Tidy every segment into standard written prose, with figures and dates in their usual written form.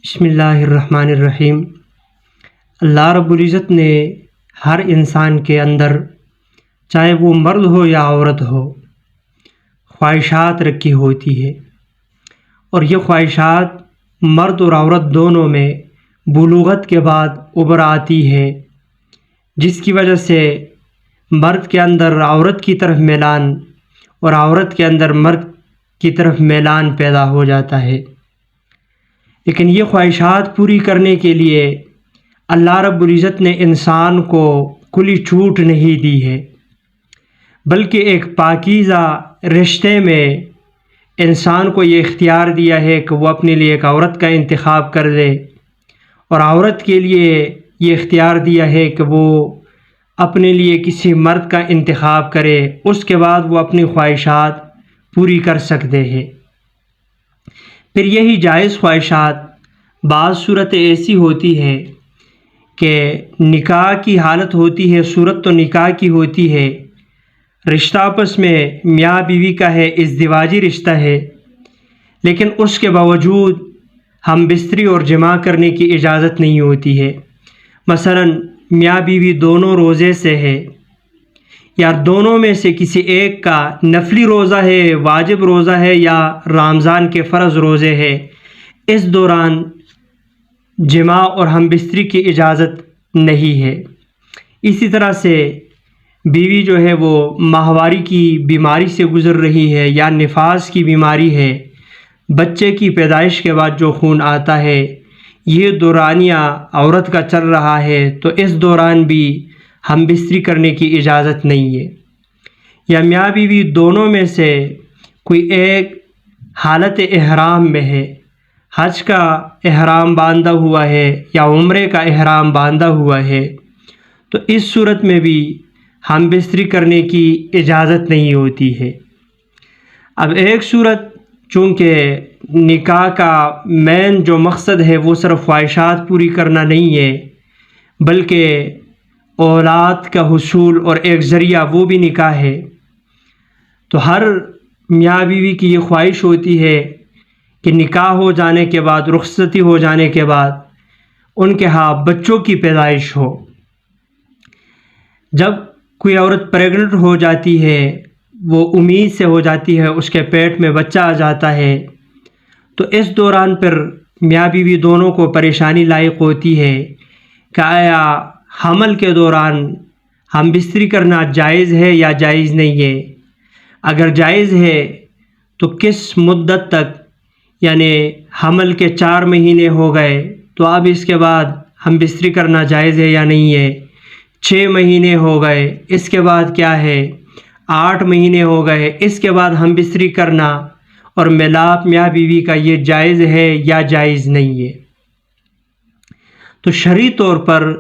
بسم اللہ الرحمن الرحیم۔ اللہ رب العزت نے ہر انسان کے اندر، چاہے وہ مرد ہو یا عورت ہو، خواہشات رکھی ہوتی ہے، اور یہ خواہشات مرد اور عورت دونوں میں بلوغت کے بعد ابھر آتی ہے، جس کی وجہ سے مرد کے اندر عورت کی طرف میلان اور عورت کے اندر مرد کی طرف میلان پیدا ہو جاتا ہے۔ لیکن یہ خواہشات پوری کرنے کے لیے اللہ رب العزت نے انسان کو کھلی چھوٹ نہیں دی ہے، بلکہ ایک پاکیزہ رشتے میں انسان کو یہ اختیار دیا ہے کہ وہ اپنے لیے ایک عورت کا انتخاب کر دے، اور عورت کے لیے یہ اختیار دیا ہے کہ وہ اپنے لیے کسی مرد کا انتخاب کرے، اس کے بعد وہ اپنی خواہشات پوری کر سکتے ہیں۔ پھر یہی جائز خواہشات بعض صورتیں ایسی ہوتی ہے کہ نکاح کی حالت ہوتی ہے، صورت تو نکاح کی ہوتی ہے، رشتہ آپس میں میاں بیوی کا ہے، ازدواجی رشتہ ہے، لیکن اس کے باوجود ہم بستری اور جماع کرنے کی اجازت نہیں ہوتی ہے۔ مثلا میاں بیوی دونوں روزے سے ہے، یا دونوں میں سے کسی ایک کا نفلی روزہ ہے، واجب روزہ ہے، یا رمضان کے فرض روزے ہے، اس دوران جماع اور ہم بستری کی اجازت نہیں ہے۔ اسی طرح سے بیوی جو ہے وہ ماہواری کی بیماری سے گزر رہی ہے، یا نفاس کی بیماری ہے، بچے کی پیدائش کے بعد جو خون آتا ہے، یہ دورانیہ عورت کا چل رہا ہے، تو اس دوران بھی ہم بستری کرنے کی اجازت نہیں ہے۔ یا میاں بیوی دونوں میں سے کوئی ایک حالت احرام میں ہے، حج کا احرام باندھا ہوا ہے یا عمرے کا احرام باندھا ہوا ہے، تو اس صورت میں بھی ہم بستری کرنے کی اجازت نہیں ہوتی ہے۔ اب ایک صورت، چونکہ نکاح کا مین جو مقصد ہے وہ صرف خواہشات پوری کرنا نہیں ہے، بلکہ اولاد کا حصول اور ایک ذریعہ وہ بھی نکاح ہے، تو ہر میاں بیوی کی یہ خواہش ہوتی ہے کہ نکاح ہو جانے کے بعد، رخصتی ہو جانے کے بعد ان کے ہاں بچوں کی پیدائش ہو۔ جب کوئی عورت پریگننٹ ہو جاتی ہے، وہ امید سے ہو جاتی ہے، اس کے پیٹ میں بچہ آ جاتا ہے، تو اس دوران پھر میاں بیوی دونوں کو پریشانی لاحق ہوتی ہے کہ آیا حمل کے دوران ہم بستری کرنا جائز ہے یا جائز نہیں ہے۔ اگر جائز ہے تو کس مدت تک، یعنی حمل کے 4 مہینے ہو گئے تو اب اس کے بعد ہم بستری کرنا جائز ہے یا نہیں ہے، 6 مہینے ہو گئے اس کے بعد کیا ہے، 8 مہینے ہو گئے اس کے بعد ہم بستری کرنا اور میلاپ میاں بیوی کا یہ جائز ہے یا جائز نہیں ہے۔ تو شرعی طور پر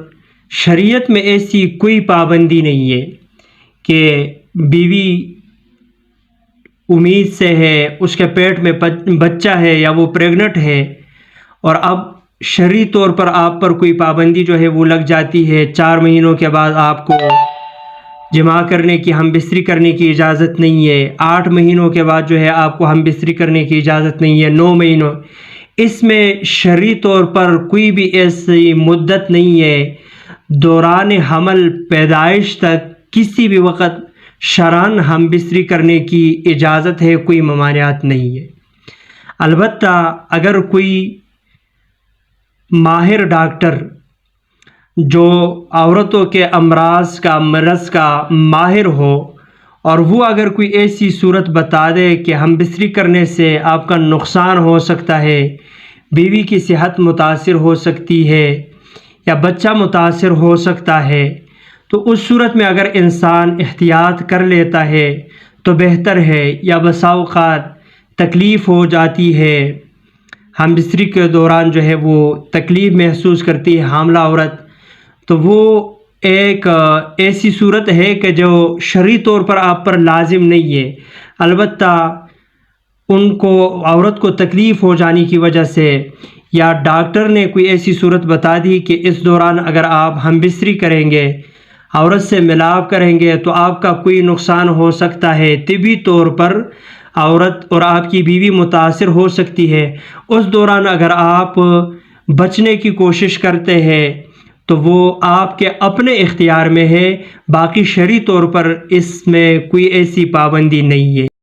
شریعت میں ایسی کوئی پابندی نہیں ہے کہ بیوی امید سے ہے، اس کے پیٹ میں بچہ ہے یا وہ پریگننٹ ہے، اور اب شرعی طور پر آپ پر کوئی پابندی جو ہے وہ لگ جاتی ہے، 4 مہینوں کے بعد آپ کو جماع کرنے کی، ہم بستری کرنے کی اجازت نہیں ہے، 8 مہینوں کے بعد جو ہے آپ کو ہم بستری کرنے کی اجازت نہیں ہے، 9 مہینوں، اس میں شرعی طور پر کوئی بھی ایسی مدت نہیں ہے۔ دوران حمل پیدائش تک کسی بھی وقت شرعاً ہم بستری کرنے کی اجازت ہے، کوئی ممانعت نہیں ہے۔ البتہ اگر کوئی ماہر ڈاکٹر جو عورتوں کے امراض کا، مرض کا ماہر ہو، اور وہ اگر کوئی ایسی صورت بتا دے کہ ہم بستری کرنے سے آپ کا نقصان ہو سکتا ہے، بیوی کی صحت متاثر ہو سکتی ہے یا بچہ متاثر ہو سکتا ہے، تو اس صورت میں اگر انسان احتیاط کر لیتا ہے تو بہتر ہے۔ یا بسا اوقات تکلیف ہو جاتی ہے، ہم بستری کے دوران جو ہے وہ تکلیف محسوس کرتی ہے حاملہ عورت، تو وہ ایک ایسی صورت ہے کہ جو شرعی طور پر آپ پر لازم نہیں ہے، البتہ ان کو، عورت کو تکلیف ہو جانے کی وجہ سے، یا ڈاکٹر نے کوئی ایسی صورت بتا دی کہ اس دوران اگر آپ ہم بستری کریں گے، عورت سے ملاپ کریں گے تو آپ کا کوئی نقصان ہو سکتا ہے، طبی طور پر عورت اور آپ کی بیوی متاثر ہو سکتی ہے، اس دوران اگر آپ بچنے کی کوشش کرتے ہیں تو وہ آپ کے اپنے اختیار میں ہے، باقی شرعی طور پر اس میں کوئی ایسی پابندی نہیں ہے۔